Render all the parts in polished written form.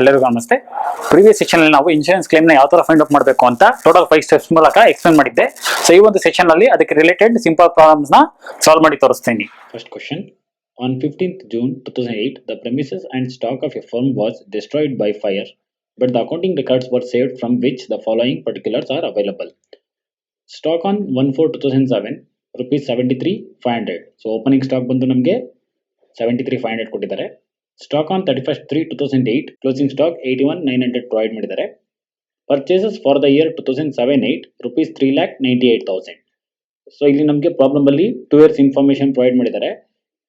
ಎಲ್ಲರಿಗೂ ನಮಸ್ತೆ. Previous section ಅಲ್ಲಿ ನಾವು ಇನ್ಶೂರೆನ್ಸ್ ಕ್ಲೇಮ್ ನ ಯಾವ ತರ ಫೈಂಡ್ ಔಟ್ ಮಾಡಬೇಕು ಅಂತ ಟೋಟಲ್ 5 ಸ್ಟೆಪ್ಸ್ ಮೂಲಕ ಎಕ್ಸ್ಪ್ಲೇನ್ ಮಾಡಿದ್ದೆ. ಸೊ ಈ ಒಂದು ಸೆಕ್ಷನ್ ಅಲ್ಲಿ ಅದಕ್ಕೆ ರಿಲೇಟೆಡ್ ಸಿಂಪಲ್ ಪ್ರಾಬ್ಲಮ್ಸ್ ನ ಸಾಲ್ವ್ ಮಾಡಿ ತೋರಿಸ್ತೀನಿ. First question. On 15th June 2008, the premises and stock of a firm was destroyed by fire, but the accounting records were saved from which the following particulars are available. Stock on 1/4/2007, rupees 73,500. So opening stock ಬಂದು ನಮಗೆ 73,500 ಕೊಟ್ಟಿದ್ದಾರೆ. Stock on 31st/3/2008, closing stock 81,900 provide ಮಾಡಿದ್ದಾರೆ. Purchases for the year 2007-8, rupees 3,98,000. So ಇಲ್ಲಿ ನಮಗೆ problem ಅಲ್ಲಿ 2 years information provide ಮಾಡಿದ್ದಾರೆ.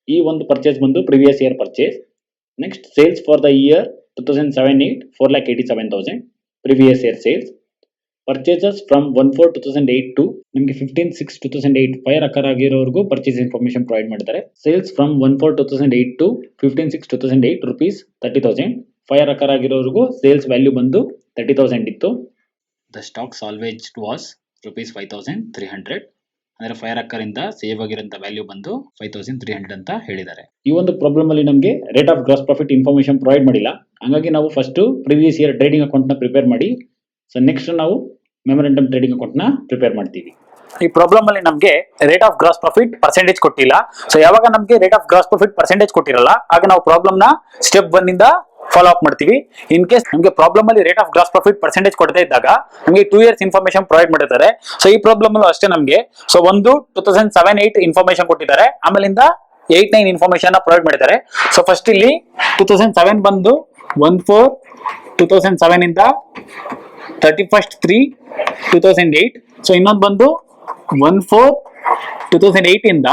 ಈ ಒಂದು ಪರ್ಚೇಸ್ ಬಂದು previous year purchase. Next sales for the year 2007-8 4,87,000 previous year sales. Purchases from 1/4/2008 to ನಿಮಗೆ 15/6/2008 fire occur ಆಗಿರೋವರೆಗೂ ಪರ್ಚೇಸ್ ಇನ್ಫಾರ್ಮೇಶನ್ ಪ್ರೊವೈಡ್ ಮಾಡಿದ್ದಾರೆ. Sales from 1/4/2008 to 15/6/2008 rupees 30,000. Fire occur ಆಗಿರೋವರೆಗೂ ಸೇಲ್ಸ್ ವ್ಯಾಲ್ಯೂ ಬಂದು 30,000 ಇತ್ತು. The stock salvage was rupees 5,300. ಅಂದ್ರೆ fire ಅಕ್ಕರ್ ಇಂದ save ಆಗಿರೋಂಥ value ಬಂದು 5,300 ಅಂತ ಹೇಳಿದ್ದಾರೆ. ಈ ಒಂದು ಪ್ರಾಬ್ಲಮ್ ಅಲ್ಲಿ ನಮಗೆ rate of gross profit information provide ಮಾಡಿಲ್ಲ. ಹಾಗಾಗಿ ನಾವು first previous year trading account ನ ಪ್ರಿಪೇರ್ ಮಾಡಿ ಸೊ ನೆಕ್ಸ್ಟ್ ನಾವು ಮೆಮೊರಂಡಮ್ ಟ್ರೇಡಿಂಗ್ ಅಕೌಂಟ್ ನ ಪ್ರಿಪೇರ್ ಮಾಡ್ತೀವಿ. ಈ ಪ್ರಾಬ್ಲಮ್ ಅಲ್ಲಿ ನಮಗೆ rate of gross profit percentage ಕೊಟ್ಟಿಲ್ಲ. ಸೊ ಯಾವಾಗ ನಮಗೆ ರೇಟ್ ಆಫ್ ಗ್ರಾಸ್ ಪ್ರಾಫಿಟ್ ಪರ್ಸೆಂಟೇಜ್ ಕೊಟ್ಟಿರಲ್ಲ ಆಗ ನಾವು ಪ್ರಾಬ್ಲಮ್ ನ ಸ್ಟೆಪ್ 1 ಇಂದ ಫಾಲೋ ಅಪ್ ಮಾಡ್ತೀವಿ. ಇನ್ ಕೇಸ್ ನಮಗೆ ಪ್ರಾಬ್ಲಮ್ ಅಲ್ಲಿ rate of gross profit percentage ಕೊಡದೇ ಇದ್ದಾಗ ನಮಗೆ 2 years ಇನ್ಫಾರ್ಮೇಶನ್ ಪ್ರೊವೈಡ್ ಮಾಡಿದ್ದಾರೆ. ಸೊ ಈ ಪ್ರಾಬ್ಲಮ್ ಅಲ್ಲೂ ಅಷ್ಟೇ ನಮಗೆ ಸೊ ಒಂದು 2007-8 ಇನ್ಫಾರ್ಮೇಶನ್ ಕೊಟ್ಟಿದ್ದಾರೆ, ಆಮೇಲಿಂದ 8-9 ಇನ್ಫಾರ್ಮೇಶನ್ ಪ್ರೊವೈಡ್ ಮಾಡಿದ್ದಾರೆ. ಸೊ ಫಸ್ಟ್ ಇಲ್ಲಿ 2007 ಬಂದು 1/4/2007 ಇಂದ 31st/3/2008. ಸೊ ಇನ್ನೊಂದು ಬಂದು 1/4/2008 ಇಂದ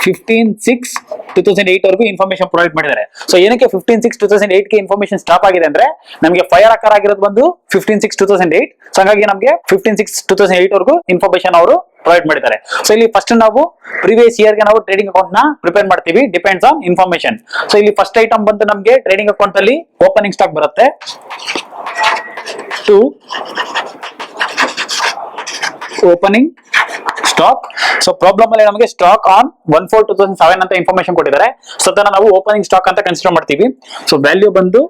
15/6/2008 ವರೆಗೂ ಇನ್ಫಾರ್ಮೇಶನ್ ಪ್ರೊವೈಡ್ ಮಾಡಿದ್ದಾರೆ. ಸೊ ಏನಕ್ಕೆ 15/6/2008 ಗೆ ಇನ್ಫಾರ್ಮೇಶನ್ ಸ್ಟಾಪ್ ಆಗಿದೆ ಅಂದ್ರೆ ನಮಗೆ ಫೈರ್ ಅಕರ್ ಆಗಿರೋದು ಬಂದು 15/6/2008. ಸೊ ಹಾಗಾಗಿ ನಮಗೆ 15/6/2008 ವರೆಗೂ ಇನ್ಫಾರ್ಮೇಶನ್ ಅವರು ಪ್ರೊವೈಡ್ ಮಾಡಿದ್ದಾರೆ. ಸೊ ಇಲ್ಲಿ ಫಸ್ಟ್ ನಾವು ಪ್ರಿವಿಯಸ್ ಇಯರ್ ಗೆ ನಾವು ಟ್ರೇಡಿಂಗ್ ಅಕೌಂಟ್ ನ ಪ್ರಿಪೇರ್ ಮಾಡ್ತೀವಿ, ಡಿಪೆಂಡ್ಸ್ ಆನ್ ಇನ್ಫಾರ್ಮೇಶನ್. ಸೊ ಇಲ್ಲಿ ಫಸ್ಟ್ ಐಟಮ್ ಬಂದು ನಮಗೆ ಟ್ರೇಡಿಂಗ್ ಅಕೌಂಟ್ ಅಲ್ಲಿ ಓಪನಿಂಗ್ ಸ್ಟಾಕ್ ಬರುತ್ತೆ 2 ಓಪನಿಂಗ್ ಸ್ಟಾಕ್. ಸೊ ಪ್ರಾಬ್ಲಮ್ ಅಲ್ಲಿ ನಮಗೆ ಸ್ಟಾಕ್ ಆನ್ 1/4/2007 ಅಂತ ಇನ್ಫಾರ್ಮೇಶನ್ ಕೊಟ್ಟಿದ್ದಾರೆ. ಸೊ ಅದನ್ನ ನಾವು ಓಪನಿಂಗ್ ಸ್ಟಾಕ್ ಅಂತ ಕನ್ಸಿಡರ್ ಮಾಡ್ತೀವಿ. ಸೊ ವ್ಯಾಲ್ಯೂ ಬಂದು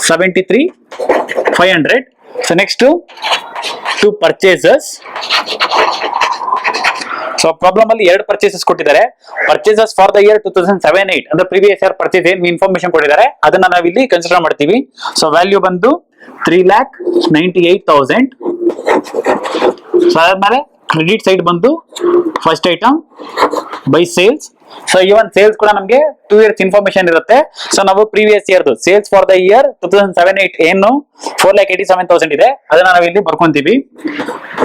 73,500. So next to purchases. So problem ಅಲ್ಲಿ 2 ಪರ್ಚೇಸಸ್ ಕೊಟ್ಟಿದ್ದಾರೆ. ಪರ್ಚೇಸಸ್ ಫಾರ್ ದ ಇಯರ್ 2007-8 ಅಂದ್ರೆ ಪ್ರಿವಿಯಸ್ ಇಯರ್ ಪರ್ಚೇಸ್ ಏನ್ ಇನ್ಫಾರ್ಮೇಶನ್ ಕೊಟ್ಟಿದ್ದಾರೆ ಅದನ್ನ ನಾವು ಇಲ್ಲಿ ಕನ್ಸಿಡರ್ ಮಾಡ್ತೀವಿ. ಸೊ ವ್ಯಾಲ್ಯೂ ಬಂದು 3,98,000. ಸೊ ಅದಾದ್ಮೇಲೆ ಕ್ರೆಡಿಟ್ ಸೈಡ್ ಬಂದು first item by sales. So even sales ಕೂಡ ನಮಗೆ 2 years ಇನ್ಫಾರ್ಮೇಶನ್ ಇರುತ್ತೆ. ಸೊ ನಾವು ಪ್ರೀವಿಯಸ್ ಇಯರ್ದು ಸೇಲ್ಸ್ ಫಾರ್ ದ ಇಯರ್ 2007-8 ಏನು 4,87,000 ಇದೆ ಅದನ್ನ ನಾವು ಇಲ್ಲಿ ಬರ್ಕೊಂತೀವಿ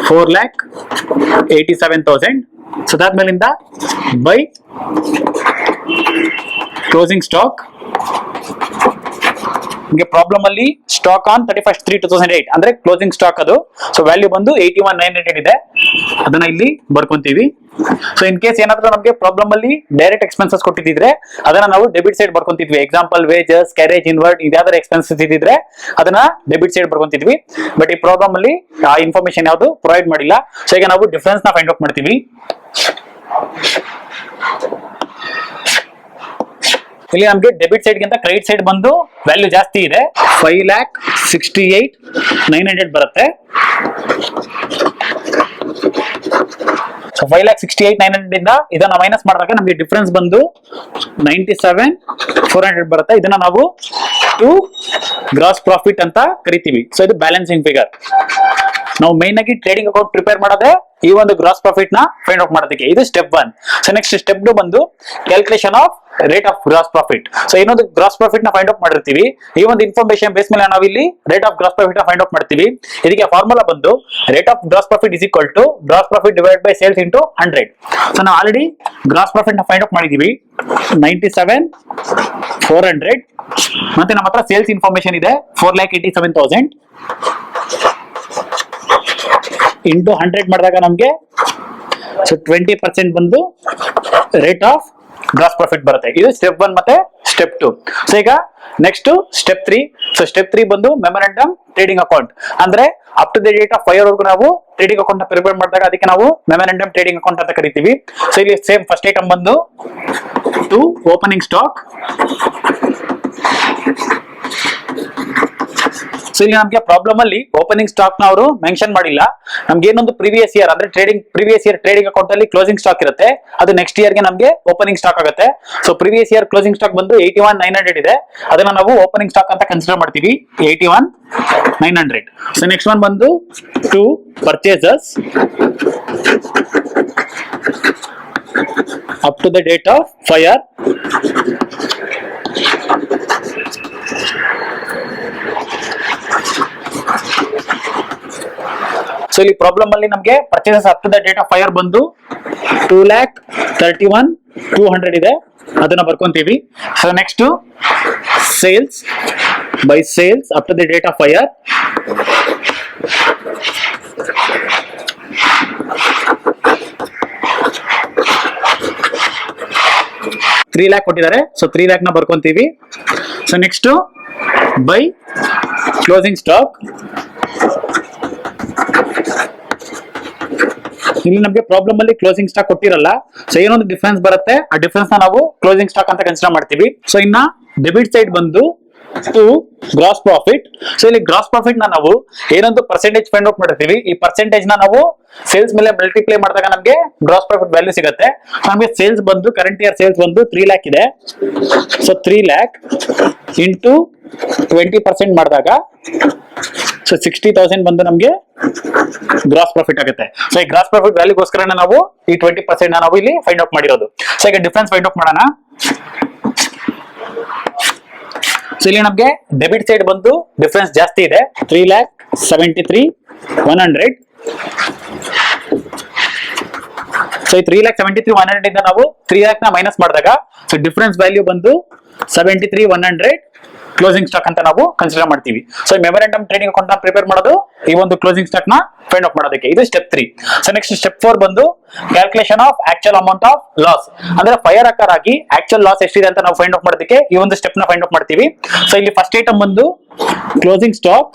4,87,000. ಸೊ ಅದಾದ್ಮೇಲಿಂದ ಬೈ ಕ್ಲೋಸಿಂಗ್ ಸ್ಟಾಕ್. ನಿಮಗೆ ಪ್ರಾಬ್ಲಮ್ ಅಲ್ಲಿ ಸ್ಟಾಕ್ ಆನ್ 31st/3/2008 ಅಂದ್ರೆ ಕ್ಲೋಸಿಂಗ್ ಸ್ಟಾಕ್ ಅದು. ಸೊ ವ್ಯಾಲ್ಯೂ ಬಂದು 81,900 ಇದೆ, ಅದನ್ನ ಇಲ್ಲಿ ಬರ್ಕೊಂತೀವಿ. ಸೊ ಇನ್ ಕೇಸ್ ಏನಾದ್ರೂ ನಮಗೆ ಪ್ರಾಬ್ಲಮ್ ಅಲ್ಲಿ ಡೈರೆಕ್ಟ್ ಎಕ್ಸ್ಪೆನ್ಸಸ್ ಕೊಟ್ಟಿದ್ರೆ ಅದನ್ನ ನಾವು ಡೆಬಿಟ್ ಸೈಡ್ ಬರ್ಕೊಂತಿದ್ವಿ. ಎಕ್ಸಾಂಪಲ್ ವೇಜಸ್, ಕ್ಯಾರೇಜ್, ಇನ್ವರ್ಟ್ ಇದ್ಯಾವ್ದಾರ ಎಕ್ಸ್ಪೆನ್ಸಸ್ ಇದ್ದಿದ್ರೆ ಅದನ್ನ ಡೆಬಿಟ್ ಸೈಡ್ ಬರ್ಕೊಂತಿದ್ವಿ. ಬಟ್ ಈ ಪ್ರಾಬ್ಲಮ್ ಅಲ್ಲಿ ಆ ಇನ್ಫಾರ್ಮೇಶನ್ ಯಾವುದು ಪ್ರೊವೈಡ್ ಮಾಡಿಲ್ಲ. ಸೊ ಈಗ ನಾವು ಡಿಫರೆನ್ಸ್ ನ ಫೈಂಡ್ ಔಟ್ ಮಾಡ್ತೀವಿ. ಇಲ್ಲಿ ನಮಗೆ ಡೆಬಿಟ್ ಸೈಡ್ ಗಿಂತ ಕ್ರೆಡಿಟ್ ಸೈಡ್ ಬಂದು ವ್ಯಾಲ್ಯೂ ಜಾಸ್ತಿ ಇದೆ, 5,68,900 ಬರುತ್ತೆ. ಸೊ 5,68,900 ಇಂದ ಇದನ್ನ ಮೈನಸ್ ಮಾಡಿದಾಗ ನಮಗೆ ಡಿಫರೆನ್ಸ್ ಬಂದು 97,400 ಬರುತ್ತೆ. ಇದನ್ನ ನಾವು ಟು ಗ್ರಾಸ್ ಪ್ರಾಫಿಟ್ ಅಂತ ಕರಿತೀವಿ. ಸೊ ಇದು ಬ್ಯಾಲೆನ್ಸಿಂಗ್ ಫಿಗರ್. ನಾವು ಮೈನ್ ಆಗಿ ಟ್ರೇಡಿಂಗ್ ಅಕೌಂಟ್ ಪ್ರಿಪೇರ್ ಮಾಡೋದೇ ಈ ಒಂದು ಗ್ರಾಸ್ ಪ್ರಾಫಿಟ್ ನ ಫೈಂಡ್ ಔಟ್ ಮಾಡೋದಕ್ಕೆ. ಇದು ಸ್ಟೆಪ್ 1. ಸೊ ನೆಕ್ಸ್ಟ್ ಸ್ಟೆಪ್ 2 ಬಂದು calculation of rate of gross profit. So ಇನ್ನೊಂದು ಗ್ರಾಸ್ ಪ್ರಾಫಿಟ್ ನ ಫೈಂಡ್ ಔಟ್ ಮಾಡಿರ್ತೀವಿ. ಈ ಒಂದು ಇನ್ಫಾರ್ಮೇಶನ್ ಬೇಸ್ ಮೇಲೆ ನಾವು ಇಲ್ಲಿ ರೇಟ್ ಆಫ್ ಗ್ರಾಸ್ ಪ್ರಾಫಿಟ್ ನ ಫೈಂಡ್ ಔಟ್ ಮಾಡ್ತೀವಿ. ಇದಕ್ಕೆ ಫಾರ್ಮುಲಾ ಬಂದು rate of gross profit is equal to gross profit divide by sales into 100. So ನಾವು ಆಲ್ರೆಡಿ ಗ್ರಾಸ್ ಪ್ರಾಫಿಟ್ ನ ಫೈಂಡ್ ಔಟ್ ಮಾಡಿದೀವಿ 97,400. ಮತ್ತೆ ನಮ್ಮ ಹತ್ರ ಸೇಲ್ಸ್ ಇನ್ಫಾರ್ಮೇಶನ್ ಇದೆ 4,87,000 ಇಂಟು 100 ಮಾಡಿದಾಗ ನಮಗೆ ಸೊ 20% ಬಂದು ರೇಟ್ ಆಫ್ ಗ್ರಾಸ್ ಪ್ರಾಫಿಟ್ ಬರುತ್ತೆ. ಇದು ಸ್ಟೆಪ್ 1 ಮತ್ತೆ ಸ್ಟೆಪ್ 2. ಸೊ ಈಗ ನೆಕ್ಸ್ಟ್ ಸ್ಟೆಪ್ 3. ಸೊ ಸ್ಟೆಪ್ 3 ಬಂದು ಮೆಮೊರಂಡಮ್ ಟ್ರೇಡಿಂಗ್ ಅಕೌಂಟ್ ಅಂದ್ರೆ up to the date of 5 ವರೆಗೂ ನಾವು ಟ್ರೇಡಿಂಗ್ ಅಕೌಂಟ್ ನ ಪ್ರಿಪೇರ್ ಮಾಡಿದಾಗ ಅದಕ್ಕೆ ನಾವು ಮೆಮೊರಂಡಮ್ ಟ್ರೇಡಿಂಗ್ ಅಕೌಂಟ್ ಅಂತ ಕರಿತೀವಿ. ಸೊ ಇಲ್ಲಿ ಸೇಮ್ ಫಸ್ಟ್ ಐಟಮ್ ಬಂದು 2 ಓಪನಿಂಗ್ ಸ್ಟಾಕ್ ಸೊ ಇಲ್ಲಿ ನಮಗೆ ಪ್ರಾಬ್ಲಮ್ ಅಲ್ಲಿ ಓಪನಿಂಗ್ ಸ್ಟಾಕ್ ನ ಅವರು ಮೆನ್ಷನ್ ಮಾಡಿಲ್ಲ. ನಮ್ಗೆ ಏನೊಂದು ಪ್ರೀವಿಯಸ್ ಇಯರ್ ಅಂದ್ರೆ ಪ್ರೀವಿಯಸ್ ಇಯರ್ ಟ್ರೇಡಿಂಗ್ ಅಕೌಂಟ್ ಅಲ್ಲಿ ಕ್ಲೋಸಿಂಗ್ ಸ್ಟಾಕ್ ಇರುತ್ತೆ, ಅದು ನೆಕ್ಸ್ಟ್ ಇಯರ್ ಗೆ ನಮಗೆ ಓಪನಿಂಗ್ ಸ್ಟಾಕ್ ಆಗುತ್ತೆ. So previous year closing stock ಬಂದು 81,900 ಇದೆ, ಅದನ್ನ ನಾವು ಓಪನಿಂಗ್ ಸ್ಟಾಕ್ ಅಂತ ಕನ್ಸಿಡರ್ ಮಾಡ್ತೀವಿ 81,900. ಸೊ ನೆಕ್ಸ್ಟ್ ಒನ್ ಬಂದು to purchases up to the date of fire so ಇಲ್ಲಿ ಪ್ರಾಬ್ಲಮ್ ಅಲ್ಲಿ ನಮಗೆ purchases up to the date of fire ಬಂದು 2,31,200 ಇದೆ, ಅದನ್ನ ಬರ್ಕೊಂತೀವಿ. So next sales by sales up to the date of fire 3 lakh ಕೊಟ್ಟಿದ್ದಾರೆ. So 3 lakh ನ ಬರ್ಕೊಂತೀವಿ. So next by closing stock, ಇಲ್ಲಿ ನಮಗೆ ಪ್ರಾಬ್ಲಮ್ ಅಲ್ಲಿ ಕ್ಲೋಸಿಂಗ್ ಸ್ಟಾಕ್ ಕೊಟ್ಟಿರಲ್ಲ. ಸೊ ಏನೊಂದು ಡಿಫರೆನ್ಸ್ ಬರುತ್ತೆ, ಆ ಡಿಫರೆನ್ಸ್ ನ ನಾವು ಕ್ಲೋಸಿಂಗ್ ಸ್ಟಾಕ್ ಅಂತ ಕನ್ಸಿಡರ್ ಮಾಡ್ತೀವಿ. ಸೊ ಇನ್ನ ಡೆಬಿಟ್ ಸೈಡ್ ಬಂದು ಟು ಗ್ರಾಸ್ ಪ್ರಾಫಿಟ್. ಸೊ ಇಲ್ಲಿ ಗ್ರಾಸ್ ಪ್ರಾಫಿಟ್ ನ ನಾವು ಏನೊಂದು ಪರ್ಸೆಂಟೇಜ್ ಫೈಂಡ್ ಔಟ್ ಮಾಡಿರ್ತೀವಿ, ಈ ಪರ್ಸೆಂಟೇಜ್ ನ ನಾವು ಸೇಲ್ಸ್ ಮೇಲೆ ಮಲ್ಟಿಪ್ಲೈ ಮಾಡಿದಾಗ ನಮಗೆ ಗ್ರಾಸ್ ಪ್ರಾಫಿಟ್ ವ್ಯಾಲ್ಯೂ ಸಿಗುತ್ತೆ. ನಮಗೆ ಸೇಲ್ಸ್ ಬಂದು ಕರೆಂಟ್ ಇಯರ್ ಸೇಲ್ಸ್ ಬಂದು 3 lakh ಇದೆ. ಸೊ 3 lakh ಇಂಟು 20% ಮಾಡಿದಾಗ ಸೊ 60,000 ಬಂದು ನಮಗೆ ಗ್ರಾಸ್ ಪ್ರಾಫಿಟ್ ಆಗುತ್ತೆ. ಸೊ ಈ ಗ್ರಾಸ್ ಪ್ರಾಫಿಟ್ ವ್ಯಾಲ್ಯೂಗೋಸ್ಕರ ನಾವು ಈ 20% ನಾವು ಇಲ್ಲಿ ಫೈಂಡ್ ಔಟ್ ಮಾಡಿರೋದು. ಸೊ ಈಗ ಡಿಫರೆನ್ಸ್ ಫೈಂಡ್ ಔಟ್ ಮಾಡೋಣ. ಸೊ ಇಲ್ಲಿ ನಮಗೆ ಡೆಬಿಟ್ ಸೈಡ್ ಬಂದು ಡಿಫರೆನ್ಸ್ ಜಾಸ್ತಿ ಇದೆ, 3,73,100. ಸೊ ಈ 3,73,100 ಇಂದ ನಾವು 3 lakh ನ ಮೈನಸ್ ಮಾಡಿದಾಗ ಸೊ ಡಿಫರೆನ್ಸ್ ವ್ಯಾಲ್ಯೂ ಬಂದು 73,100 ಕ್ಲೋಸಿಂಗ್ ಸ್ಟಾಕ್ ಅಂತ ನಾವು ಕನ್ಸಿಡರ್ ಮಾಡ್ತೀವಿ. ಸೊ ಮೆಮೊರಾಂಡಮ್ ಟ್ರೇಡಿಂಗ್ ಅಕೌಂಟ್ ನ ಪ್ರಿಪೇರ್ ಮಾಡೋದು ಈ ಒಂದು ಕ್ಲೋಸಿಂಗ್ ಸ್ಟಾಕ್ ನ ಫೈಂಡ್ ಔಟ್ ಮಾಡೋದಕ್ಕೆ, ಇದು ಸ್ಟೆಪ್ 3. ಸೊ ನೆಕ್ಸ್ಟ್ ಸ್ಟೆಪ್ 4 ಬಂದು calculation of actual amount of loss, ಅಂದ್ರೆ ಫೈರ್ ಅಕರ್ ಆಗಿ ಆಕ್ಚುಯಲ್ ಲಾಸ್ ಎಷ್ಟಿದೆ ಅಂತ ನಾವು ಫೈಂಡ್ ಔಟ್ ಮಾಡೋದಕ್ಕೆ ಈ ಒಂದು ಸ್ಟೆಪ್ ನ ಫೈಂಡ್ ಔಟ್ ಮಾಡ್ತೀವಿ. ಸೊ ಇಲ್ಲಿ ಫಸ್ಟ್ ಐಟಮ್ ಬಂದು closing stock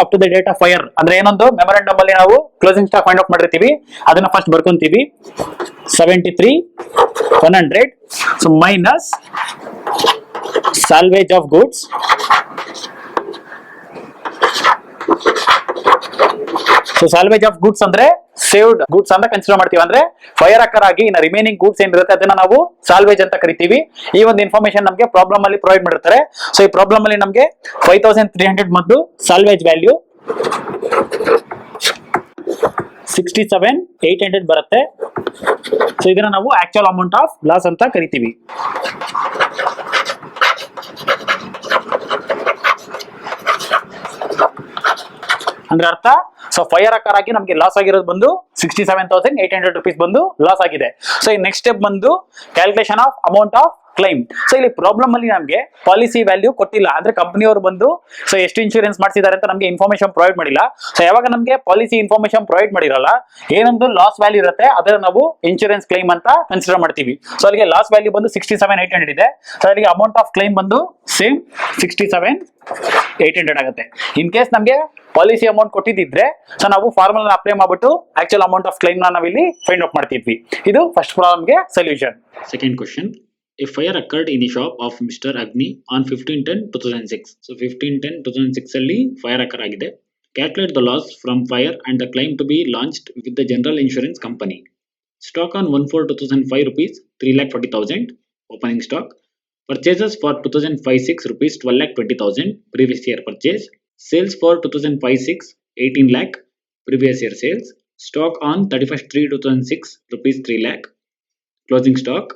up to the date of fire, ಅಂದ್ರೆ ಏನೊಂದು ಮೆಮೊರಾಂಡಮ್ ಅಲ್ಲಿ ನಾವು ಕ್ಲೋಸಿಂಗ್ ಸ್ಟಾಕ್ ಫೈಂಡ್ ಔಟ್ ಮಾಡಿರ್ತೀವಿ, ಅದನ್ನ ಫಸ್ಟ್ ಬರ್ಕೊಂತೀವಿ 73,100. So minus salvage of goods, so salvage of goods ಅಂದ್ರೆ ಸೇವ್ಡ್ ಗೂಡ್ಸ್ ಅಂತ ಕನ್ಸಿಡರ್ ಮಾಡ್ತೀವಿ. ಅಂದ್ರೆ ಫೈರ್ ಅಕರ್ ಆಗಿ ಇನ್ನ ರಿಮೈನಿಂಗ್ ಗೂಡ್ಸ್ ಏನಿರುತ್ತೆ ಅದನ್ನ ನಾವು ಸಾಲ್ವೇಜ್ ಅಂತ ಕರಿತೀವಿ. ಈ ಒಂದು ಇನ್ಫಾರ್ಮೇಶನ್ ನಮಗೆ ಪ್ರಾಬ್ಲಮ್ ಅಲ್ಲಿ ಪ್ರೊವೈಡ್ ಮಾಡಿರ್ತಾರೆ. ಸೊ ಈ ಪ್ರಾಬ್ಲಮ್ ಅಲ್ಲಿ ನಮಗೆ 5,300 ಮತ್ತು ಸಾಲ್ವೇಜ್ ವ್ಯಾಲ್ಯೂ 67,800 ಬರುತ್ತೆ. ಸೊ ಇದನ್ನ ನಾವು ಆಕ್ಚುಯಲ್ ಅಮೌಂಟ್ ಆಫ್ ಲಾಸ್ ಅಂತ ಕರಿತೀವಿ. ಅಂದ್ರೆ ಅರ್ಥ, ಸೊ ಫೈರ್ ಅಕರ್ ಆಗಿ ನಮಗೆ ಲಾಸ್ ಆಗಿರೋದು ಬಂದು 67,800 rupees ಬಂದು ಲಾಸ್ ಆಗಿದೆ. ಸೊ ಈ ನೆಕ್ಸ್ಟ್ ಸ್ಟೆಪ್ ಬಂದು calculation of amount of claim. So ಇಲ್ಲಿ ಪ್ರಾಬ್ಲಮ್ ಅಲ್ಲಿ ನಮಗೆ ಪಾಲಿಸಿ ವ್ಯಾಲ್ಯೂ ಕೊಟ್ಟಿಲ್ಲ, ಅಂದ್ರೆ ಕಂಪನಿಯವರು ಬಂದು ಸೊ ಎಷ್ಟು ಇನ್ಶೂರೆನ್ಸ್ ಮಾಡಿಸಿದ್ದಾರೆ ಅಂತ ನಮಗೆ ಇನ್ಫಾರ್ಮೇಶನ್ ಪ್ರೊವೈಡ್ ಮಾಡಿಲ್ಲ. ಸೊ ಯಾವಾಗ ನಮಗೆ ಪಾಲಿಸಿ ಇನ್ಫಾರ್ಮೇಶನ್ ಪ್ರೊವೈಡ್ ಮಾಡಿರಲ್ಲ, ಏನೊಂದು ಲಾಸ್ ವ್ಯಾಲ್ಯೂ ಇರುತ್ತೆ ಅದನ್ನ ನಾವು ಇನ್ಶೂರೆನ್ಸ್ ಕ್ಲೈಮ್ ಅಂತ ಕನ್ಸಿಡರ್ ಮಾಡ್ತೀವಿ. ಸೊ ಅಲ್ಲಿಗೆ ಲಾಸ್ ವ್ಯಾಲ್ಯೂ ಬಂದು 67,800 ಇದೆ. ಸೊ ಅಲ್ಲಿಗೆ ಅಮೌಂಟ್ ಆಫ್ ಕ್ಲೈಮ್ ಬಂದು ಸೇಮ್ 67,800 ಆಗುತ್ತೆ. ಇನ್ ಕೇಸ್ ನಮಗೆ ಪಾಲಿಸಿ ಅಮೌಂಟ್ ಕೊಟ್ಟಿದ್ರೆ ಸೊ ನಾವು ಫಾರ್ಮುಲಾ ಅಪ್ಲೈ ಮಾಡ್ಬಿಟ್ಟು ಆಕ್ಚುಯಲ್ ಅಮೌಂಟ್ ಆಫ್ ಕ್ಲೈಮ್ ನಾವು ಇಲ್ಲಿ ಫೈಂಡ್ ಔಟ್ ಮಾಡ್ತಿದ್ವಿ. ಇದು ಫಸ್ಟ್ ಪ್ರಾಬ್ಲಮ್ಗೆ solution. Second question. A fire occurred in the shop of Mr. Agni on 15/10/2006. So 15/10/2006 ಅಲ್ಲಿ fire occur ಆಗಿದೆ. Calculate the loss from fire and the claim to be launched with the general insurance company. Stock on 1/4/2005 rupees 3,40,000 opening stock. Purchases for 2005-06 rupees 12,20,000 previous year purchase. Sales for 2005-06 18 lakh previous year sales. Stock on 31st/3/2006 rupees 3 lakh closing stock.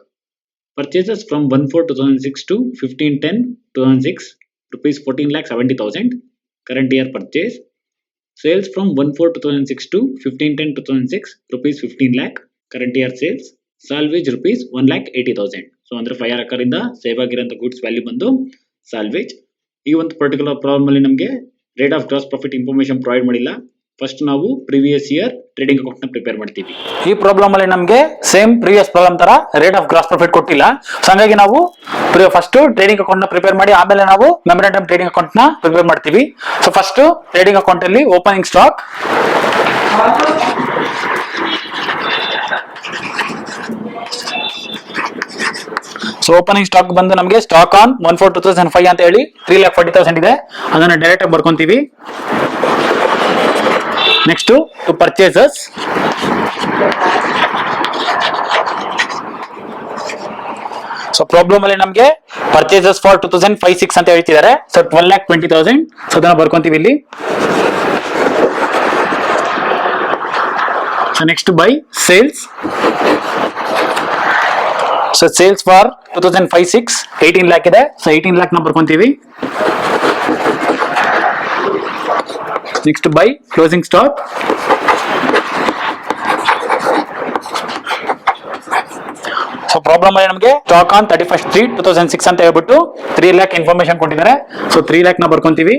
Purchases from 1/4/2006 to 15/10/2006 rupees 14,70,000 current year purchase. Sales from 1/4/2006 to 15/10/2006 rupees 15 lakh current year sales. Salvage rupees 1,80,000. So ಅಂದ್ರೆ fire occur ಇಂದ save ಆಗಿರೋಂಥ goods value ಬಂದು salvage. ಈ ಒಂದು particular problem ಅಲ್ಲಿ ನಮಗೆ rate of gross profit information provide ಮಾಡಿಲ್ಲ. First ನಾವು ಪ್ರೀವಿಯಸ್ ಇಯರ್ ಟ್ರೇಡಿಂಗ್ ಅಕೌಂಟ್ ನ ಪ್ರಿಪೇರ್ ಮಾಡ್ತೀವಿ. ಈ ಪ್ರಾಬ್ಲಮ್ ಅಲ್ಲಿ ನಮಗೆ ಸೇಮ್ ಪ್ರೀವಿಯಸ್ ಪ್ರಾಬ್ಲಮ್ ತರ ರೇಟ್ ಆಫ್ ಗ್ರಾಸ್ ಪ್ರಾಫಿಟ್ ಕೊಟ್ಟಿಲ್ಲ. ಸೊ ಹಾಗಾಗಿ ನಾವು ಫಸ್ಟ್ ಟ್ರೇಡಿಂಗ್ ಅಕೌಂಟ್ ನ ಪ್ರಿಪೇರ್ ಮಾಡಿ ಆಮೇಲೆ ನಾವು ಮೆಮೊರಾಂಡಮ್ ಟ್ರೇಡಿಂಗ್ ಅಕೌಂಟ್ ನ ಪ್ರಿಪೇರ್ ಮಾಡ್ತೀವಿ. ಸೊ ಫಸ್ಟ್ ಟ್ರೇಡಿಂಗ್ ಅಕೌಂಟ್ ಅಲ್ಲಿ opening stock, so opening stock ಬಂದು ನಮಗೆ ಸ್ಟಾಕ್ ಆನ್ 1/4/2005 ಅಂತ ಹೇಳಿ 3,40,000 ಇದೆ, ಅದನ್ನ ಡೈರೆಕ್ಟ್ ಆಗಿ ಬರ್ಕೊಂತೀವಿ. Next to purchases. So problem ಅಲ್ಲಿ ನಮಗೆ ಪರ್ಚೇಸಸ್ ಫಾರ್ 2005-06 ಅಂತ ಹೇಳ್ತಿದ್ದಾರೆ. ಸೊ 12,20,000. ಸೊ ಅದನ್ನ ಬರ್ಕೊಂತೀವಿ ಇಲ್ಲಿ. So next by sales. So sales for 2005-06 18 lakh ಇದೆ. ಸೊ 18 lakh ನ ಬರ್ಕೊಂತೀವಿ. Next by closing stock. So problem ಅಲ್ಲಿ ನಮಗೆ ಸ್ಟಾಕ್ ಆನ್ 31/3/2006 ಅಂತ ಹೇಳ್ಬಿಟ್ಟು 3 lakh ಇನ್ಫಾರ್ಮೇಶನ್ ಕೊಟ್ಟಿದ್ದಾರೆ. ಸೊ 3 lakh ನ ಬರ್ಕೊಂತೀವಿ.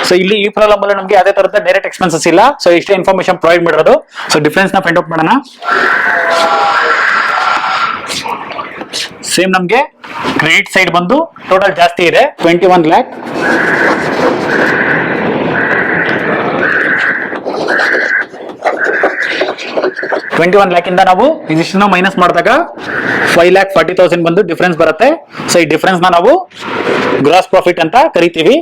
ಸೊ ಇಲ್ಲಿ ಈ ಪ್ರಾಬ್ಲಮ್ ಅಲ್ಲಿ ನಮಗೆ ಅದೇ ತರದ ಡೈರೆಕ್ಟ್ ಎಕ್ಸ್ಪೆನ್ಸಸ್ ಇಲ್ಲ. ಸೊ ಇಷ್ಟೇ ಇನ್ಫಾರ್ಮೇಶನ್ ಪ್ರೊವೈಡ್ ಮಾಡಿರೋದು. ಸೊ ಡಿಫರೆನ್ಸ್ ನ ಫೈಂಡ್ ಔಟ್ ಮಾಡೋಣ. ಸೇಮ್ ನಮಗೆ ಕ್ರೆಡಿಟ್ ಸೈಡ್ ಬಂದು ಟೋಟಲ್ ಜಾಸ್ತಿ ಇದೆ 21 lakh. ಇಂದ ನಾವು ಇದಿಷ್ಟು ಮೈನಸ್ ಮಾಡಿದಾಗ 5,40,000 ಬಂದು ಡಿಫರೆನ್ಸ್ ಬರುತ್ತೆ. ಸೊ ಈ ಡಿಫರೆನ್ಸ್ ನ ನಾವು ಗ್ರಾಸ್ ಪ್ರಾಫಿಟ್ ಅಂತ ಕರಿತೀವಿ.